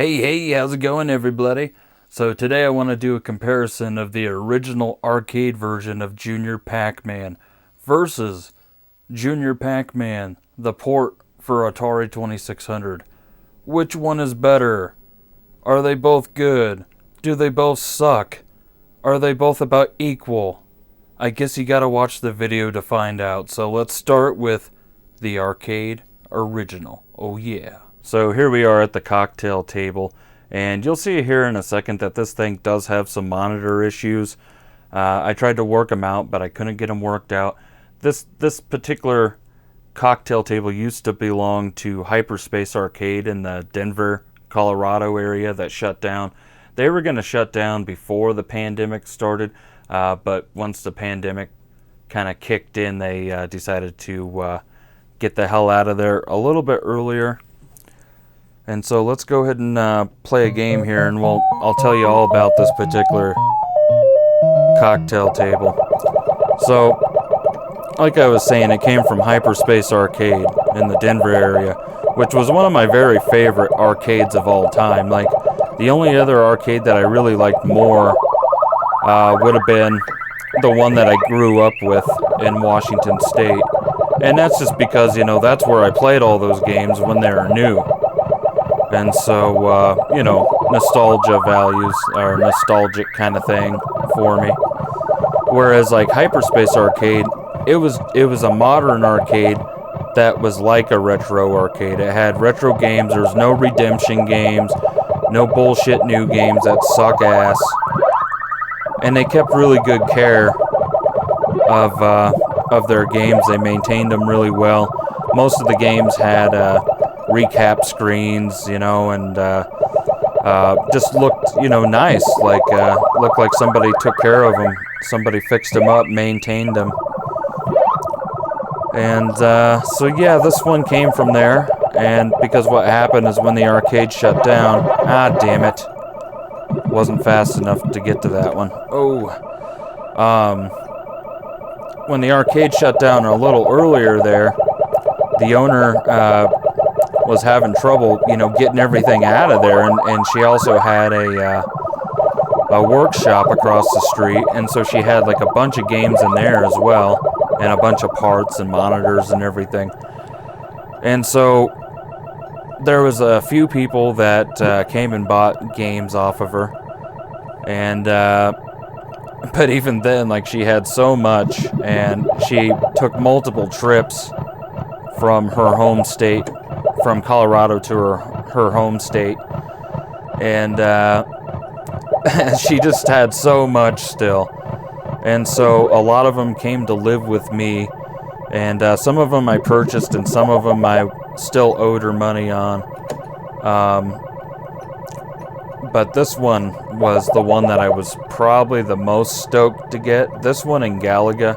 Hey, how's it going, everybody? So today I want to do a comparison of the original arcade version of Junior Pac-Man versus Junior Pac-Man, the port for Atari 2600. Which one is better? Are they both good? Do they both suck? Are they both about equal? I guess you gotta watch the video to find out. So let's start with the arcade original. Oh yeah. So here we are at the cocktail table, and you'll see here in a second that this thing does have some monitor issues. I tried to work them out, but I couldn't get them worked out. This particular cocktail table used to belong to Hyperspace Arcade in the Denver, Colorado area that shut down. They were going to shut down before the pandemic started, but once the pandemic kind of kicked in, they decided to get the hell out of there a little bit earlier. And so let's go ahead and play a game here, and I'll tell you all about this particular cocktail table. So, like I was saying, it came from Hyperspace Arcade in the Denver area, which was one of my very favorite arcades of all time. Like, the only other arcade that I really liked more would have been the one that I grew up with in Washington State. And that's just because, that's where I played all those games when they were new. And so, nostalgia values are nostalgic kind of thing for me. Whereas like Hyperspace Arcade, it was a modern arcade that was like a retro arcade. It had retro games. There was no redemption games, no bullshit new games that suck ass. And they kept really good care of their games. They maintained them really well. Most of the games had recap screens, and just looked, nice. Like looked like somebody took care of them. Somebody fixed them up, maintained them. And so yeah, this one came from there. And because what happened is when the arcade shut down, damn it, wasn't fast enough to get to that one. When the arcade shut down a little earlier there, the owner was having trouble, getting everything out of there, and she also had a workshop across the street, and so she had like a bunch of games in there as well, and a bunch of parts and monitors and everything. And so there was a few people that came and bought games off of her, and but even then, like, she had so much, and she took multiple trips from her home state, from Colorado to her home state, and she just had so much still. And so a lot of them came to live with me, and some of them I purchased, and some of them I still owed her money on. But this one was the one that I was probably the most stoked to get. This one and Galaga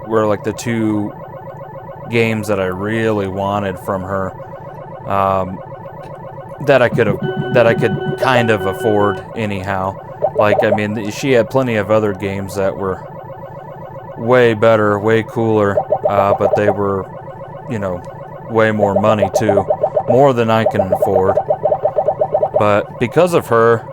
were like the two games that I really wanted from her, that I could kind of afford anyhow. Like, I mean, she had plenty of other games that were way better, way cooler, but they were, way more money too, more than I can afford. But because of her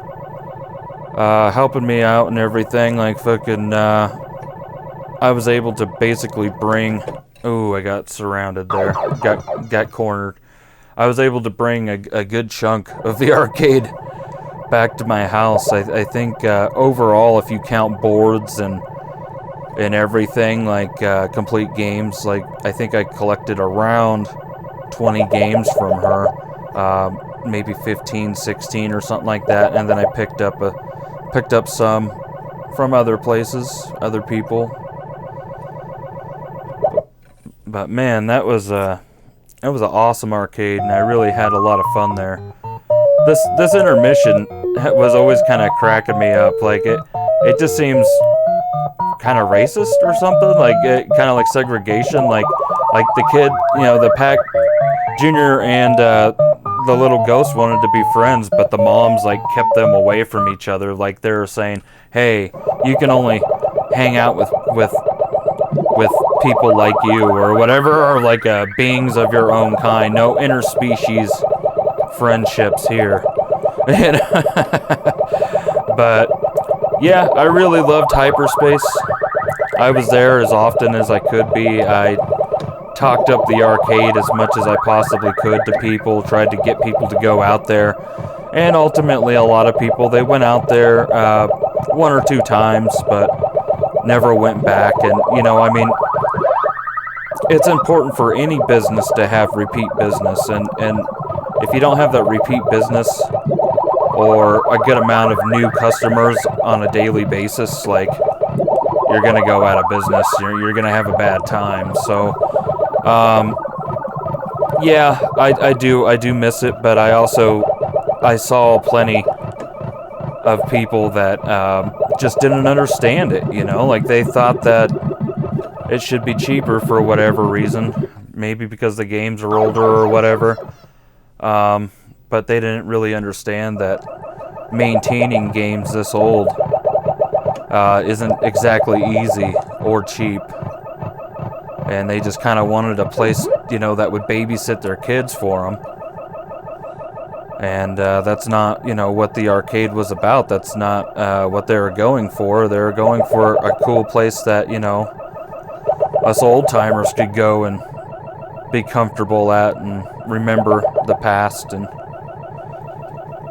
helping me out and everything, like fucking, I was able to basically bring. Oh, I got surrounded there. Got cornered. I was able to bring a good chunk of the arcade back to my house. I think overall, if you count boards and everything, like complete games, like I think I collected around 20 games from her, maybe 15, 16 or something like that. And then I picked up some from other places, other people. But man, that was an awesome arcade, and I really had a lot of fun there. This intermission was always kind of cracking me up. Like it just seems kind of racist or something. Like it kind of like segregation. Like the kid, the Pac Junior and the little ghost wanted to be friends, but the moms like kept them away from each other. Like they were saying, "Hey, you can only hang out with people like you," or whatever, or like beings of your own kind, no interspecies friendships here. But yeah, I really loved hyperspace. I was there as often as I could be. I talked up the arcade as much as I possibly could to people, tried to get people to go out there. And ultimately, a lot of people, they went out there one or two times, but never went back. And, you know, I mean, it's important for any business to have repeat business. And if you don't have that repeat business or a good amount of new customers on a daily basis, like, you're going to go out of business. You're going to have a bad time. So, yeah, I do miss it, but I saw plenty of people that just didn't understand it, you know? Like, they thought that it should be cheaper for whatever reason. Maybe because the games are older or whatever. But they didn't really understand that maintaining games this old isn't exactly easy or cheap. And they just kind of wanted a place, you know, that would babysit their kids for them. And that's not, you know, what the arcade was about. That's not what they were going for. They were going for a cool place that, you know, us old-timers could go and be comfortable at and remember the past and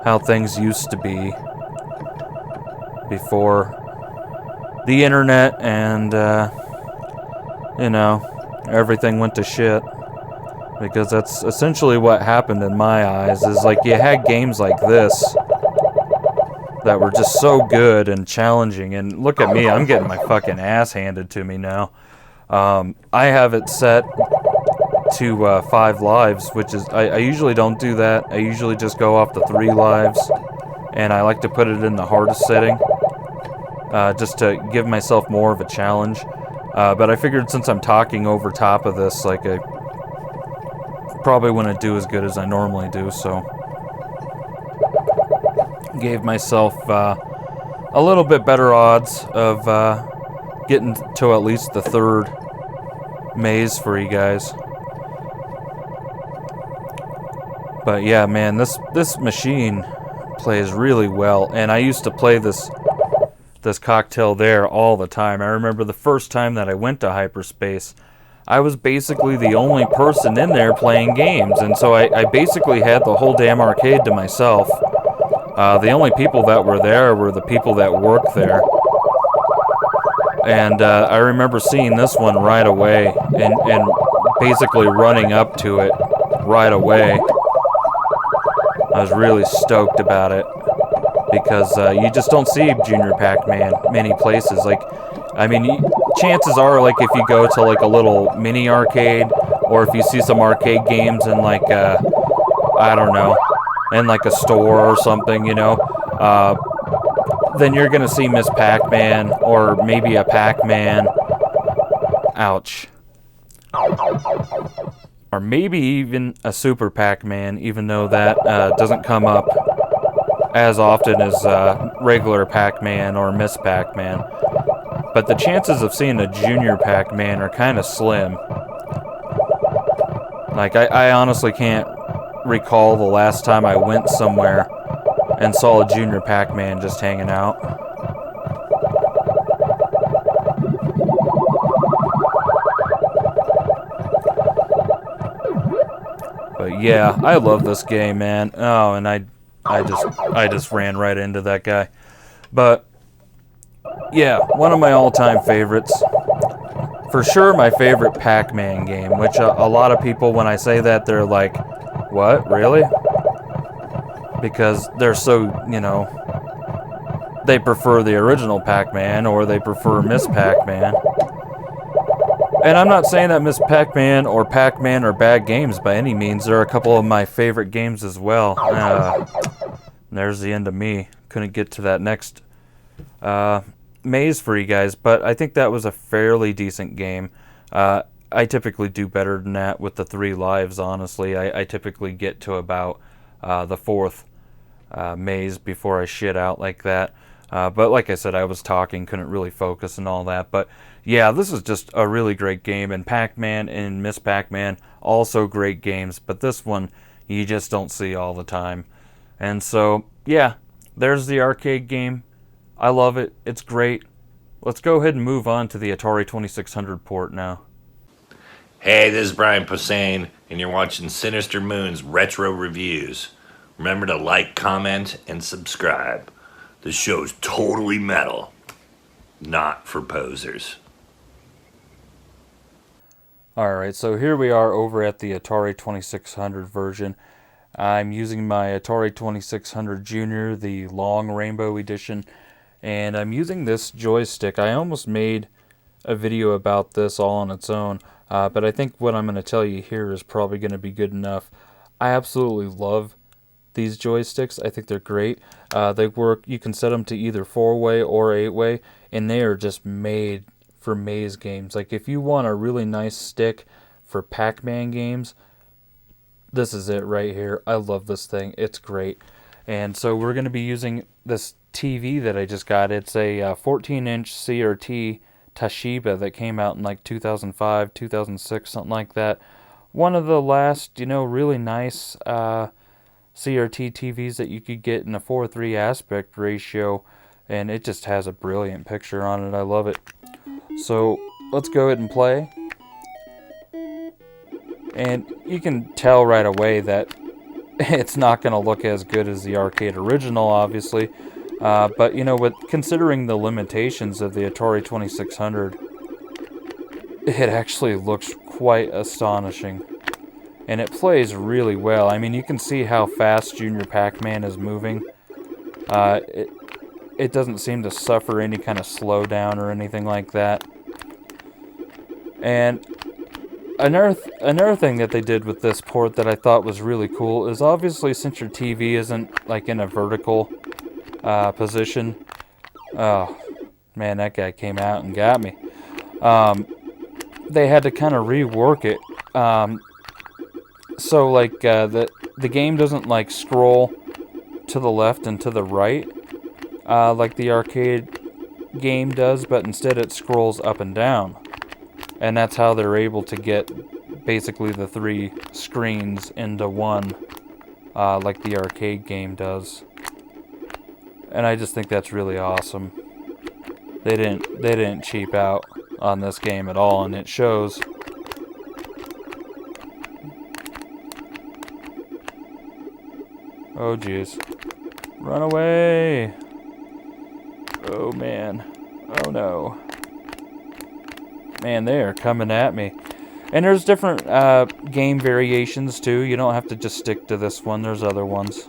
how things used to be before the internet and, you know, everything went to shit. Because that's essentially what happened in my eyes, is like you had games like this that were just so good and challenging. And look at me, I'm getting my fucking ass handed to me now. I have it set to 5 lives, which is, I usually don't do that. I usually just go off the 3 lives, and I like to put it in the hardest setting, just to give myself more of a challenge. But I figured since I'm talking over top of this, like, I probably wouldn't do as good as I normally do, so gave myself a little bit better odds of getting to at least the 3rd maze for you guys. But yeah, man, this machine plays really well, and I used to play this cocktail there all the time. I remember the first time that I went to hyperspace, I was basically the only person in there playing games, and so I basically had the whole damn arcade to myself. The only people that were there were the people that worked there. And I remember seeing this one right away and basically running up to it right away. I was really stoked about it because you just don't see Junior Pac-Man many places. Like, I mean, chances are, like, if you go to, like, a little mini arcade, or if you see some arcade games in, like, I don't know, in, like, a store or something, you know, then you're gonna see Miss Pac-Man, or maybe a Pac-Man. Ouch. Or maybe even a Super Pac-Man, even though that doesn't come up as often as regular Pac-Man or Miss Pac-Man. But the chances of seeing a Junior Pac-Man are kind of slim. Like, I honestly can't recall the last time I went somewhere and saw a Junior Pac-Man just hanging out. But yeah, I love this game, man. Oh, and I just ran right into that guy. But yeah, one of my all-time favorites. For sure my favorite Pac-Man game, which a lot of people, when I say that, they're like, what, really? Because they're so, you know, they prefer the original Pac-Man or they prefer Miss Pac-Man. And I'm not saying that Miss Pac-Man or Pac-Man are bad games by any means. There are a couple of my favorite games as well. There's the end of me. Couldn't get to that next maze for you guys, but I think that was a fairly decent game. I typically do better than that with the 3 lives, honestly. I typically get to about the 4th maze before I shit out like that. But like I said, I was talking, couldn't really focus and all that. But yeah, this is just a really great game. And Pac-Man and Miss Pac-Man, also great games. But this one, you just don't see all the time. And so, yeah, there's the arcade game. I love it. It's great. Let's go ahead and move on to the Atari 2600 port now. Hey, this is Brian Posehn, and you're watching Sinistermoon's Retro Reviews. Remember to like, comment, and subscribe. The show's totally metal, not for posers. Alright, so here we are over at the Atari 2600 version. I'm using my Atari 2600 Junior, the long rainbow edition, and I'm using this joystick. I almost made a video about this all on its own, but I think what I'm going to tell you here is probably going to be good enough. I absolutely love these joysticks. I think they're great. They work. You can set them to either 4-way or 8-way, and they are just made for maze games. Like if you want a really nice stick for Pac-Man games, this is it right here. I love this thing. It's great. And so we're going to be using this TV that I just got. It's a 14-inch CRT Toshiba that came out in like 2005, 2006, something like that. One of the last, really nice CRT TVs that you could get in a 4:3 aspect ratio, and it just has a brilliant picture on it. I love it. So let's go ahead and play. And you can tell right away that it's not going to look as good as the arcade original, obviously. But, with considering the limitations of the Atari 2600, it actually looks quite astonishing. And it plays really well. I mean, you can see how fast Junior Pac-Man is moving. It doesn't seem to suffer any kind of slowdown or anything like that. And another thing that they did with this port that I thought was really cool is obviously since your TV isn't like in a vertical position. Oh man, that guy came out and got me. They had to kind of rework it. So like the game doesn't like scroll to the left and to the right like the arcade game does, but instead it scrolls up and down. And that's how they're able to get basically the 3 screens into one, like the arcade game does. And I just think that's really awesome. They didn't cheap out on this game at all, and it shows. Oh jeez. Run away! Oh man. Oh no. Man, they are coming at me. And there's different game variations too. You don't have to just stick to this one. There's other ones.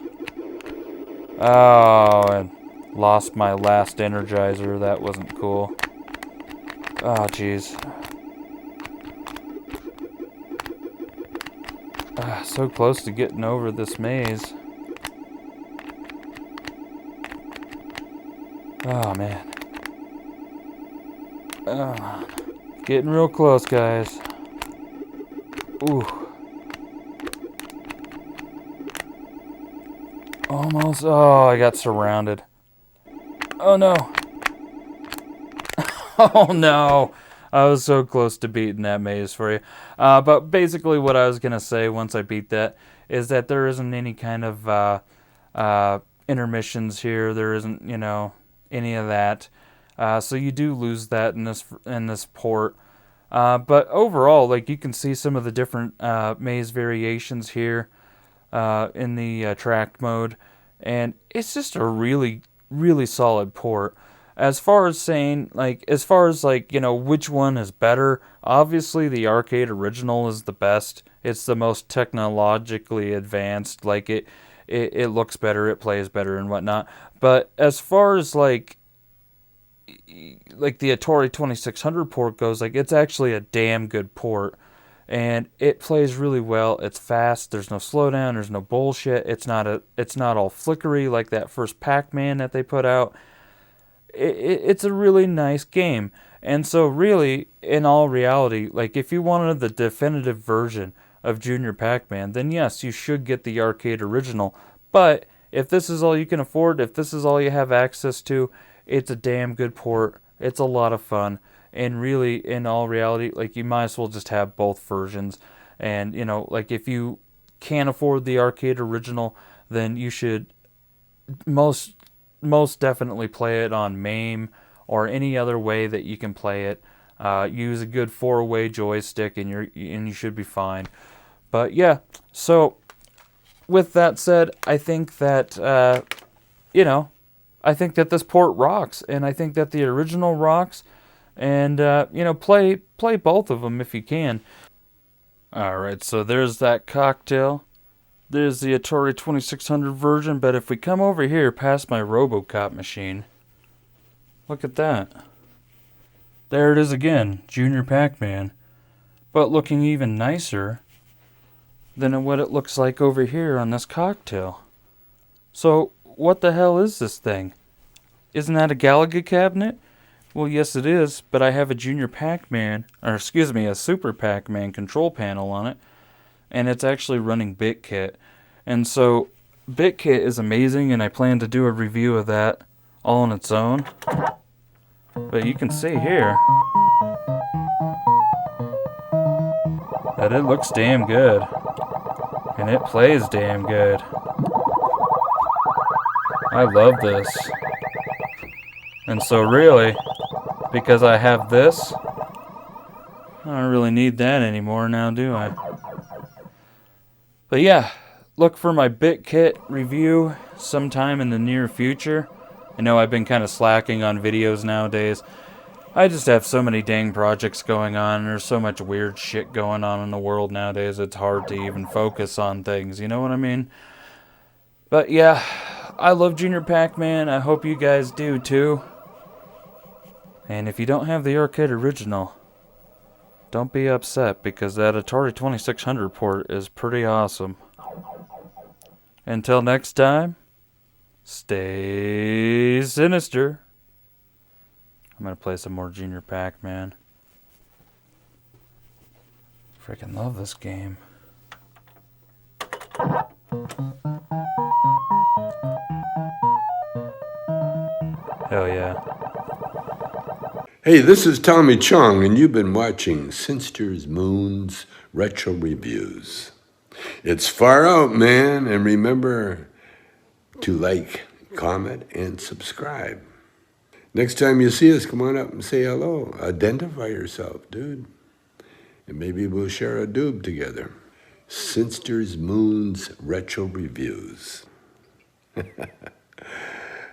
Oh, I lost my last Energizer. That wasn't cool. Oh, jeez. So close to getting over this maze. Oh, man. Getting real close, guys. Ooh. Almost. Oh, I got surrounded. Oh, no. Oh, no. I was so close to beating that maze for you. But basically what I was going to say once I beat that is that there isn't any kind of intermissions here. There isn't, any of that. So you do lose that in this port. But overall, like you can see some of the different maze variations here in the track mode, and it's just a really, really solid port. As far as which one is better, obviously the arcade original is the best. It's the most technologically advanced. Like it looks better, it plays better, and whatnot. But as far as like the Atari 2600 port goes, like it's actually a damn good port, and it plays really well. It's fast. There's no slowdown. There's no bullshit. It's not all flickery like that first Pac-Man that they put out. It's a really nice game. And so really, in all reality, like if you wanted the definitive version of Junior Pac-Man, then yes, you should get the arcade original. But if this is all you can afford, if this is all you have access to, it's a damn good port. It's a lot of fun. And really, in all reality, like you might as well just have both versions. And, like if you can't afford the arcade original, then you should most definitely play it on MAME or any other way that you can play it. Use a good 4-way joystick, and you should be fine. But yeah, so with that said, I think that I think that this port rocks, and I think that the original rocks, and play both of them if you can. All right, so there's that cocktail. There's the Atari 2600 version, but if we come over here past my RoboCop machine, look at that. There it is again, Junior Pac-Man, but looking even nicer than what it looks like over here on this cocktail. So, what the hell is this thing? Isn't that a Galaga cabinet? Well, yes it is, but I have a Junior Pac-Man, a Super Pac-Man control panel on it, and it's actually running BitKit. And so, BitKit is amazing, and I plan to do a review of that all on its own. But you can see here that it looks damn good, and it plays damn good. I love this. And so really, because I have this, I don't really need that anymore now, do I? But yeah, look for my BitKit review sometime in the near future. I know I've been kind of slacking on videos nowadays. I just have so many dang projects going on, and there's so much weird shit going on in the world nowadays, it's hard to even focus on things, you know what I mean? But yeah, I love Junior Pac-Man. I hope you guys do too. And if you don't have the arcade original, don't be upset, because that Atari 2600 port is pretty awesome. Until next time, stay sinister. I'm going to play some more Junior Pac-Man. Freaking love this game. Hell yeah. Hey, this is Tommy Chong, and you've been watching Sinistermoon's Retro Reviews. It's far out, man, and remember to like, comment, and subscribe. Next time you see us, come on up and say hello. Identify yourself, dude. And maybe we'll share a doob together. Sinistermoon's Retro Reviews.